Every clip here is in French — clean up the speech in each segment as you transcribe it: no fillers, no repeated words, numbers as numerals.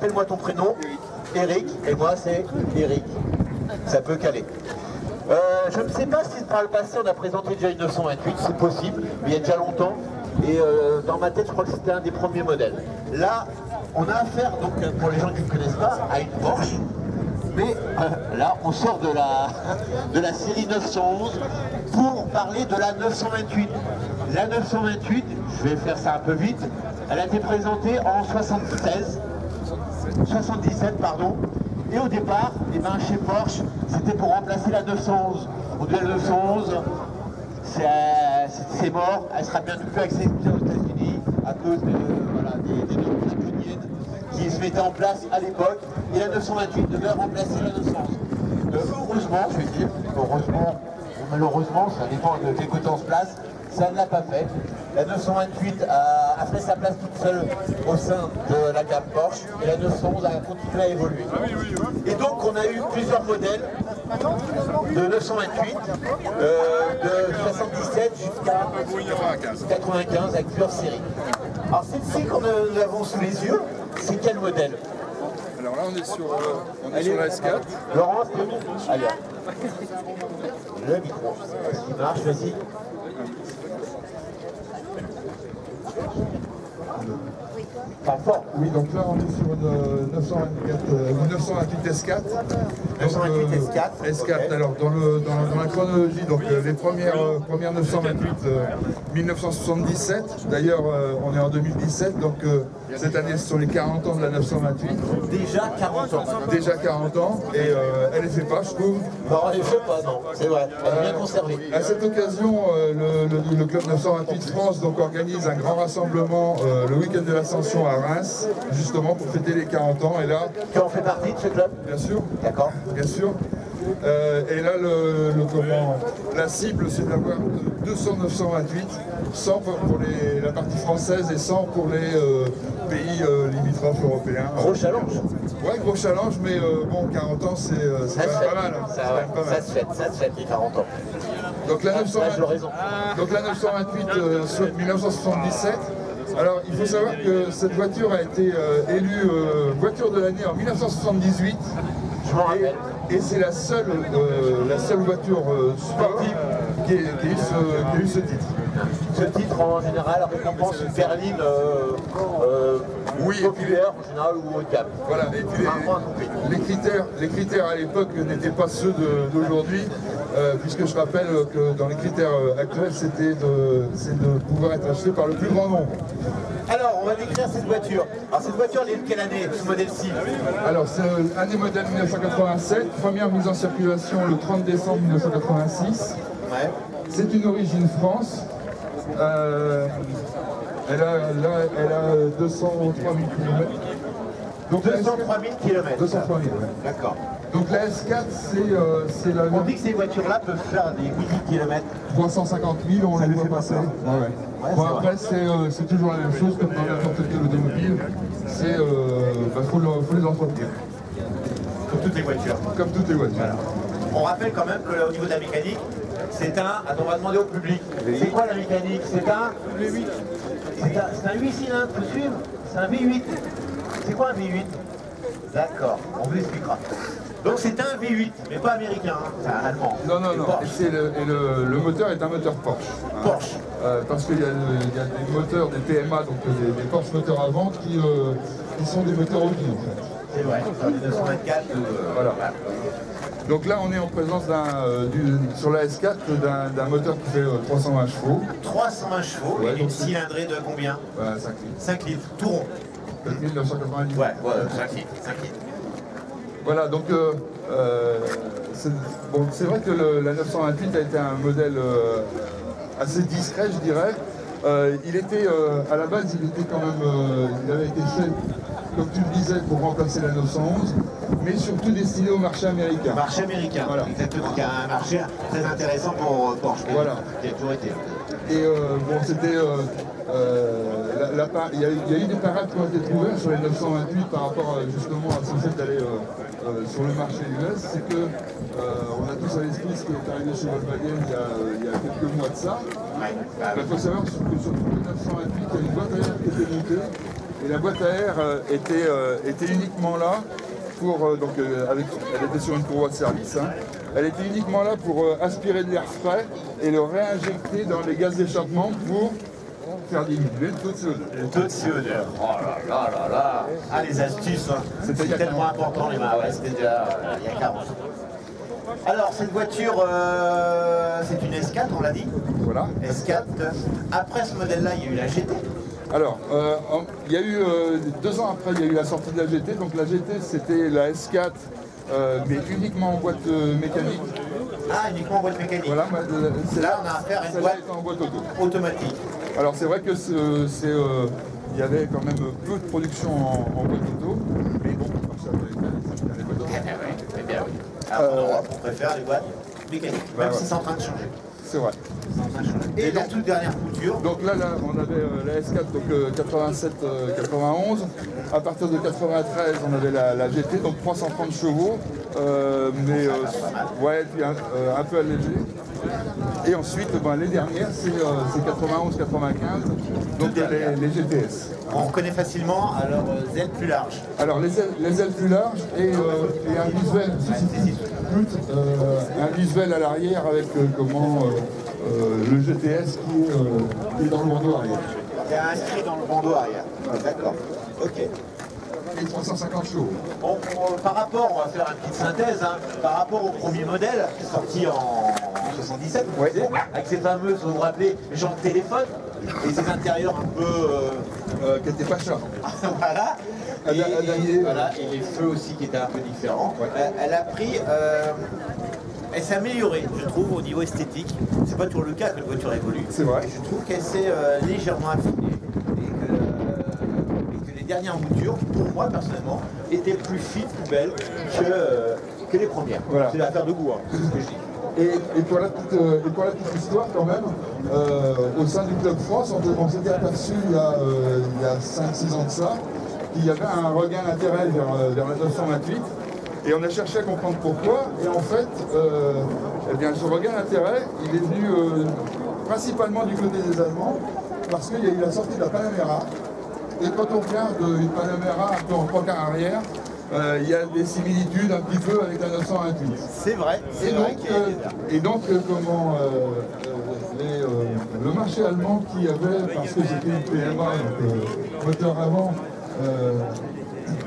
Appelle-moi ton prénom, Eric, et moi c'est Eric. Ça peut caler. Je ne sais pas si par le passé on a présenté déjà une 928, c'est possible, mais il y a déjà longtemps. Et dans ma tête, je crois que c'était un des premiers modèles. Là, on a affaire, donc pour les gens qui ne connaissent pas, à une Porsche. Mais là, on sort de la série 911 pour parler de la 928. La 928, je vais faire ça un peu vite, elle a été présentée en 77 pardon, et au départ, eh ben, chez Porsche, c'était pour remplacer la 911. On dit la 911, c'est mort, elle sera bientôt plus acceptée aux États-Unis à cause des normes draconiennes qui se mettaient en place à l'époque, et la 928 devait remplacer la 911. Heureusement, je vais dire, heureusement ou malheureusement, ça dépend de quel côté on se place, ça ne l'a pas fait. La 928 a fait sa place toute seule au sein de la gamme Porsche et la 911 a continué à évoluer. Et donc on a eu plusieurs modèles de 928, de 77 jusqu'à 95 avec plusieurs séries. Alors celle-ci qu'on nous avons sous les yeux, c'est quel modèle? Alors là on est sur la S4. Laurent, c'est allez. Le micro, est-ce qu'il marche, vas-y. Oui, donc là on est sur une 928 S4. 928 S4. S4, okay. Alors dans la chronologie, donc les premières 928, 1977. D'ailleurs, on est en 2017, donc cette année ce sont les 40 ans de la 928. Déjà 40 ans. Déjà 40 ans, et elle ne fait pas, je trouve. Non, elle ne fait pas, non, c'est vrai, elle est bien conservée. À cette occasion, le Club 928 France donc, organise un grand rassemblement le week-end de l'Ascension à Reims, justement pour fêter les 40 ans. Et là, tu en fais partie de ce club? Bien sûr. D'accord. Bien sûr. Et là, la cible, c'est d'avoir 200 928, 100 pour la partie française et 100 pour les pays limitrophes européens. Gros challenge. Ouais, gros challenge, mais bon, 40 ans, c'est quand même pas mal. Hein. Ça se fête les 40 ans. Donc la 928 sur 1977. Alors, il faut savoir que cette voiture a été élue voiture de l'année en 1978. Je m'en rappelle. Et c'est la seule voiture sportive qui a eu ce titre. Ce titre, en général, récompense une berline populaire, en général, ou haut de gamme. Voilà, et puis les critères à l'époque n'étaient pas ceux d'aujourd'hui, puisque je rappelle que dans les critères actuels, c'est de pouvoir être acheté par le plus grand nombre. Alors, on va décrire cette voiture. Alors, cette voiture, elle est de quelle année, ce modèle-ci? Alors, c'est année modèle 1987, première mise en circulation le 30 décembre 1986. Ouais. C'est une origine France. Elle a 203 000 km. Donc 203 000 km. 203 000, ouais. D'accord. Donc la S4, c'est la... On dit que ces voitures-là peuvent faire des milliers de kilomètres. 350 000, on les voit passer. Ouais. Bon, après, c'est toujours la même chose, comme dans n'importe quel automobile. Faut les entretenir. Comme toutes les voitures. Comme toutes les voitures. Voilà. On rappelle quand même qu'au niveau de la mécanique, c'est un... Attends, on va demander au public. C'est quoi la mécanique? C'est un V8. C'est un 8 cylindres, faut suivre. C'est un V8. C'est quoi un V8? D'accord, on vous expliquera. Donc c'est un V8, mais pas américain, hein. C'est un allemand. Non. Le moteur est un moteur Porsche. Hein. Porsche. Parce qu'il y a des moteurs, des PMA, donc des Porsche moteurs à vente qui sont des moteurs Audi en fait. C'est vrai, sur les 224. Voilà. Donc là on est en présence sur la S4 d'un moteur qui fait 320 chevaux. 320 chevaux, ouais, et une cylindrée de combien? 5 litres. 5 litres, tout rond. 1990. Ouais, 5 litres. Voilà, donc c'est vrai que la 928 a été un modèle assez discret, je dirais. Il était, à la base, il avait été fait, comme tu le disais, pour remplacer la 911, mais surtout destiné au marché américain. Marché américain, voilà. Exactement, qui a un marché très intéressant pour Porsche. Voilà. Qui a toujours été. Et bon, c'était... il y a eu des parades qui ont été trouvées sur les 928 par rapport justement à ce fait d'aller sur le marché US, c'est que on a tous à l'esprit ce qui est arrivé chez Volkswagen il y a quelques mois de ça. Il faut savoir que sur toutes les 928, il y a une boîte à air qui était montée Et la boîte à air était uniquement là pour, elle était sur une courroie de service, hein. Elle était uniquement là pour aspirer de l'air frais et le réinjecter dans les gaz d'échappement pour faire diminuer le taux de CO2. Le taux de CO2. Oh là là là là. Ah, les astuces, hein. C'est tellement important, les mains. Ouais, c'était déjà il y a 40 ans. Alors, cette voiture, c'est une S4, on l'a dit. Voilà. S4. Après ce modèle-là, il y a eu la GT. Alors, il y a eu 2 ans après, il y a eu la sortie de la GT. Donc la GT, c'était la S4, mais uniquement en boîte mécanique. Ah, uniquement en boîte mécanique. Voilà. Là, on a affaire à une boîte en boîte auto. automatique. Alors c'est vrai que il y avait quand même peu de production en boîte auto, mais bon, comme ça, les boîtes auto. Eh bien oui. Alors, on préfère les boîtes mécaniques, même si c'est en train de changer. C'est vrai. Et la toute dernière couture. Donc là, on avait la S4, donc 87-91. À partir de 93, on avait la GT, donc 330 chevaux, ouais, puis un peu allégé. Et ensuite, les dernières, c'est 91-95, donc les GTS. On reconnaît facilement alors ailes plus larges. Alors les ailes plus larges et un visuel à l'arrière avec le GTS qui est dans le bandeau arrière. Il y a inscrit dans le bandeau arrière. D'accord. Ok. Et 350 chevaux. Par rapport, on va faire une petite synthèse, hein, par rapport au premier modèle sorti en 77, ouais, avec ces fameuses, vous vous rappelez, genre de téléphone et ces intérieurs un peu qui n'étaient pas chers. Voilà. Voilà. Et les feux aussi qui étaient un peu différents. Ouais. Elle a pris. Elle s'est améliorée, je trouve, au niveau esthétique. C'est pas toujours le cas que la voiture évolue. C'est vrai. Et je trouve qu'elle s'est légèrement affinée. Et que les dernières moutures, pour moi personnellement, étaient plus fines, plus belles que les premières. Voilà. C'est l'affaire de goût, hein, c'est ce que je dis. Et pour la petite histoire quand même, au sein du Club France, on s'était aperçu il y a 5-6 ans de ça, qu'il y avait un regain d'intérêt vers la 928. Et on a cherché à comprendre pourquoi. Et en fait, ce regain d'intérêt, il est venu principalement du côté des Allemands, parce qu'il y a eu la sortie de la Panamera. Et quand on regarde une Panamera un peu en trois quarts arrière, il y a des similitudes un petit peu avec la 928. C'est vrai. Et donc, le marché allemand qui avait, parce que c'était une PMA, donc moteur avant,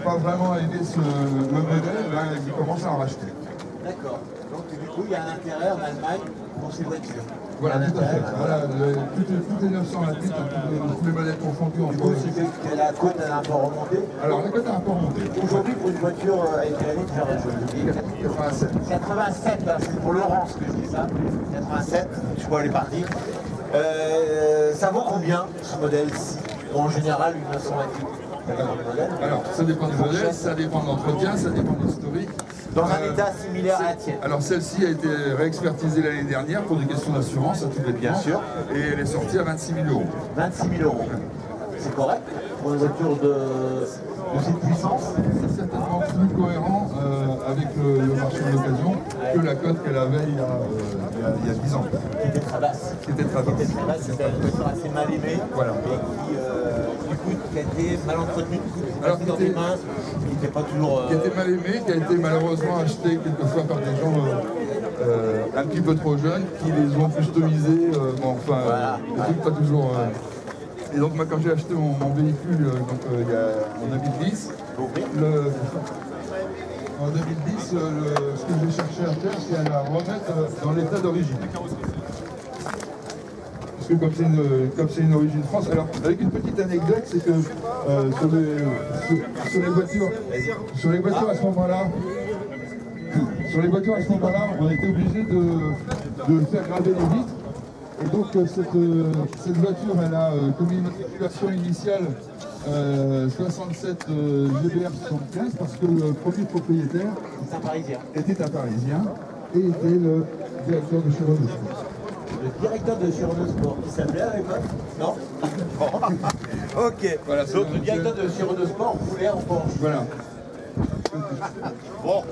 pas vraiment aimé le modèle, il commence à en racheter. D'accord. Donc du coup, il y a un intérêt en Allemagne pour ces voitures. Voilà, tout à fait. Voilà, toutes les 928, tous les modèles confondus en France. La cote a un peu remonté. Alors la cote a un peu remonté. Aujourd'hui, pour une voiture avec la ligne, 87. 87, hein, c'est pour Laurence que je dis ça. 87, je crois qu'elle est partie. Ça vaut combien ce modèle-ci? En général, une 928. Alors, ça dépend du modèle, ça dépend de l'entretien, ça dépend de l'historique. Dans un état similaire à la tienne. Alors celle-ci a été réexpertisée l'année dernière pour des questions d'assurance, à tout bêtement. Bien sûr. Et elle est sortie à 26 000 €. 26 000 €. C'est correct pour une voiture de cette puissance? C'est certainement plus cohérent avec le marché de l'occasion que la cote qu'elle avait il y a 10 ans. Qui était très basse. C'était très basse. C'était une voiture assez mal aimée. Voilà. Et qui a été mal entretenue, alors, dans des mains, qui n'était pas toujours... Qui a été mal aimé, qui a été malheureusement acheté quelquefois par des gens un petit peu trop jeunes, qui les ont customisés, des trucs pas toujours... Et donc moi quand j'ai acheté mon véhicule en 2010, ce que j'ai cherché à faire, c'est à la remettre dans l'état d'origine. Parce que comme c'est une origine France, alors avec une petite anecdote, c'est que sur les voitures à ce moment-là, on était obligé de faire graver les vitres. Et donc cette voiture, elle a comme immatriculation initiale 67 GBR 75 parce que le premier propriétaire était un Parisien et était le directeur de Chiron de Sport. Le directeur de Chiron de Sport, qui s'appelait à l'époque? Non. Ok. Voilà, donc le directeur de Chiron de Sport voulait en Porsche. Voilà. Bon.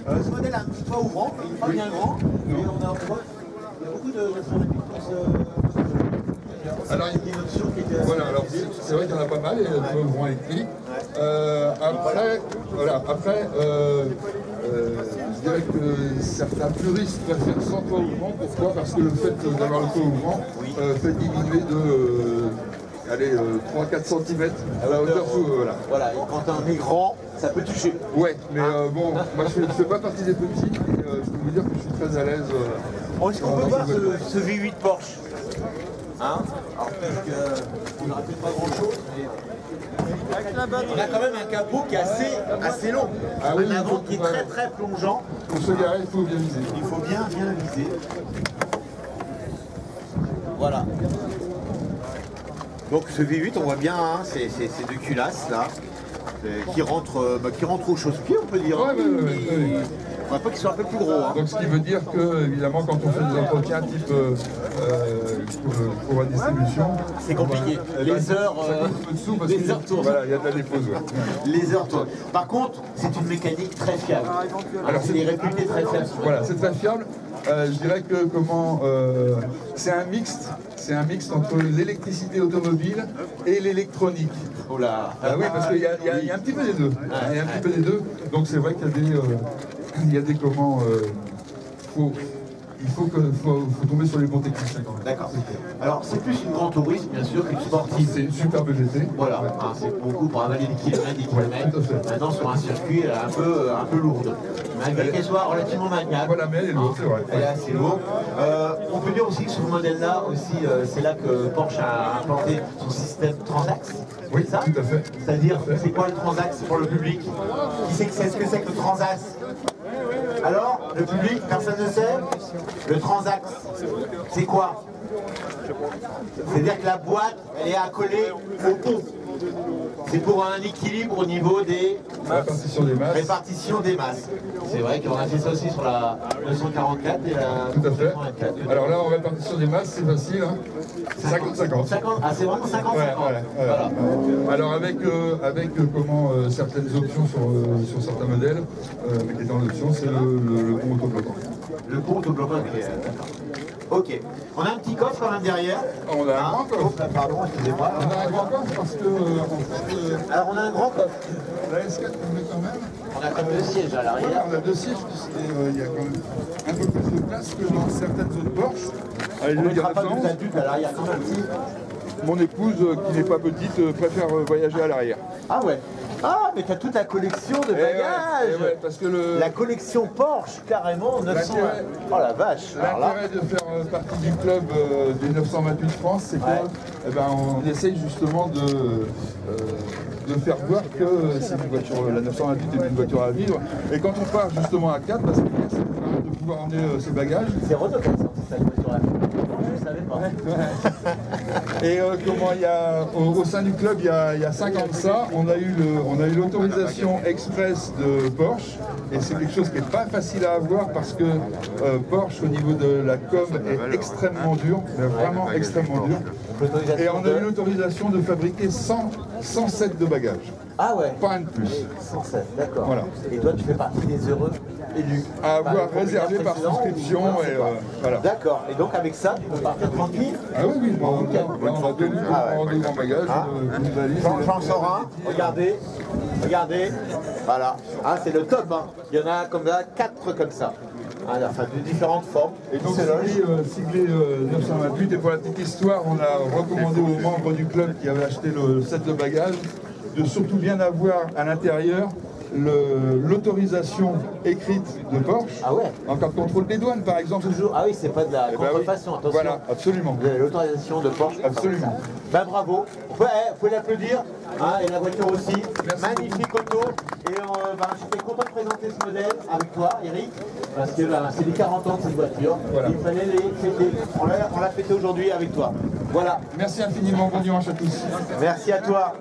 Ce modèle a un petit toit ouvrant, il n'est pas bien grand, mais on a un toit. Il y a beaucoup de Alors, c'était une option qui était... voilà, alors c'est vrai qu'il y en a pas mal, et le toit ouvrant électrique. Je dirais que certains puristes préfèrent sans toit ouvrant. Pourquoi? Parce que le fait d'avoir le toit ouvrant fait diminuer de 3-4 cm à la hauteur. Voilà, et quand on est grand, ça peut toucher. Ouais, mais bon, moi je ne fais pas partie des petits, et je peux vous dire que je suis très à l'aise. Est-ce qu'on peut voir ce V8 Porsche? Hein? Alors peut-être qu'on n'aura peut-être pas grand-chose, mais... On a quand même un capot qui est assez long. Ah oui, un avant qui est très plongeant. Pour se garer, il faut bien viser. Il faut bien viser. Voilà. Donc ce V8, on voit bien, hein, c'est deux culasses là, qui rentrent au chausse-pied, on peut dire. Ouais. On ne va pas qu'ils soient un peu plus gros. Hein. Donc ce qui veut dire que, évidemment, quand on fait des entretiens type pour la distribution, c'est compliqué. Les heures, les heures tournent. Voilà, il y a de la dépose. Ouais. Les heures tournent. Par contre, c'est une mécanique très fiable. Alors c'est réputé très fiable. Voilà, c'est très fiable. Je dirais que c'est un mixte entre l'électricité automobile et l'électronique. Oh là. Ah oui, parce qu'il y a un petit peu des deux. Il y a un petit peu des deux. Donc c'est vrai qu'il y a des il faut tomber sur les bons techniciens quand même. D'accord. Alors c'est plus une grande touriste bien sûr qu'une sportive. C'est une superbe GT. Voilà, c'est beaucoup pour avaler des kilomètres. Maintenant sur un circuit elle est un peu lourde. Malgré qu'elle soit relativement maniable. Voilà, mais elle est lourde, c'est vrai. Elle est assez lourde. On peut dire aussi que sur ce modèle-là, c'est là que Porsche a implanté son système Transax. Oui, ça tout à fait. C'est-à-dire, c'est quoi le Transax pour le public? Qui sait ce que c'est que le Transax? Alors, le public, personne ne sait. Le Transax, c'est quoi? C'est-à-dire que la boîte, elle est accolée au pont. C'est pour un équilibre au niveau des répartition des masses. C'est vrai qu'on a fait ça aussi sur la 944 et la 924. Alors là, en répartition des masses, c'est facile. Hein. C'est 50-50. Ah, c'est vraiment 50-50. Voilà. Alors avec certaines options sur certains modèles, qui est en option, c'est le pont autobloquant. Le pont autobloquant, d'accord. Ok. On a un petit coffre quand même derrière. On a un grand coffre. Pardon, excusez-moi. On a un grand coffre parce que... Alors on a un grand coffre. La S4 on met quand même. On a comme 2 sièges à l'arrière. Voilà, on a 2 sièges, il y a quand même un peu plus de place que dans certaines autres Porsche. On ne mettra pas de adulte à l'arrière quand même. Mon épouse, qui n'est pas petite, préfère voyager à l'arrière. Ah ouais. Ah, mais t'as toute la collection de bagages. Ouais, parce que la collection Porsche, carrément, 900. Oh la vache. L'intérêt de faire partie du club des 928 France, c'est qu'on essaye justement de faire voir que c'est une voiture, la 928 est une voiture à vivre. Et quand on part justement à 4, c'est bien de pouvoir emmener ses bagages. C'est Renault qui a sorti cette voiture à vivre. Je savais pas. Et au sein du club, il y a 5 ans de ça, on a eu l'autorisation express de Porsche. Et c'est quelque chose qui n'est pas facile à avoir parce que Porsche, au niveau de la com, est extrêmement dur, mais vraiment extrêmement dur. Et on a eu l'autorisation de fabriquer 107 de bagages. Ah ouais. Pas un de plus. 107, d'accord. Voilà. Et toi, tu fais partie des heureux élus. À avoir réservé par souscription. Voilà. D'accord. Et donc avec ça, tu peux partir tranquille. Ah oui, on a deux grands bagages, une valise. J'en sors un. Regardez. Voilà. Ah, c'est le top. Hein. Il y en a comme ça, 4 comme ça. Enfin, de différentes formes. Et donc ciblé 928. Et pour la petite histoire, on a recommandé aux membres du club qui avaient acheté le set de bagages de surtout bien avoir à l'intérieur l'autorisation écrite de Porsche. Ah ouais. En cas de contrôle des douanes, par exemple. Toujours. Ah oui, c'est pas de la contrefaçon, attention. Voilà, absolument. Vous avez l'autorisation de Porsche. Absolument. Ben bravo. Vous pouvez l'applaudir. Hein, et la voiture aussi. Merci. Magnifique auto. Et j'étais content de présenter ce modèle avec toi, Eric, parce que c'est les 40 ans de cette voiture. Voilà. Il fallait les fêter. On l'a fêté aujourd'hui avec toi. Voilà. Merci infiniment. Bon dimanche à tous. Merci à toi.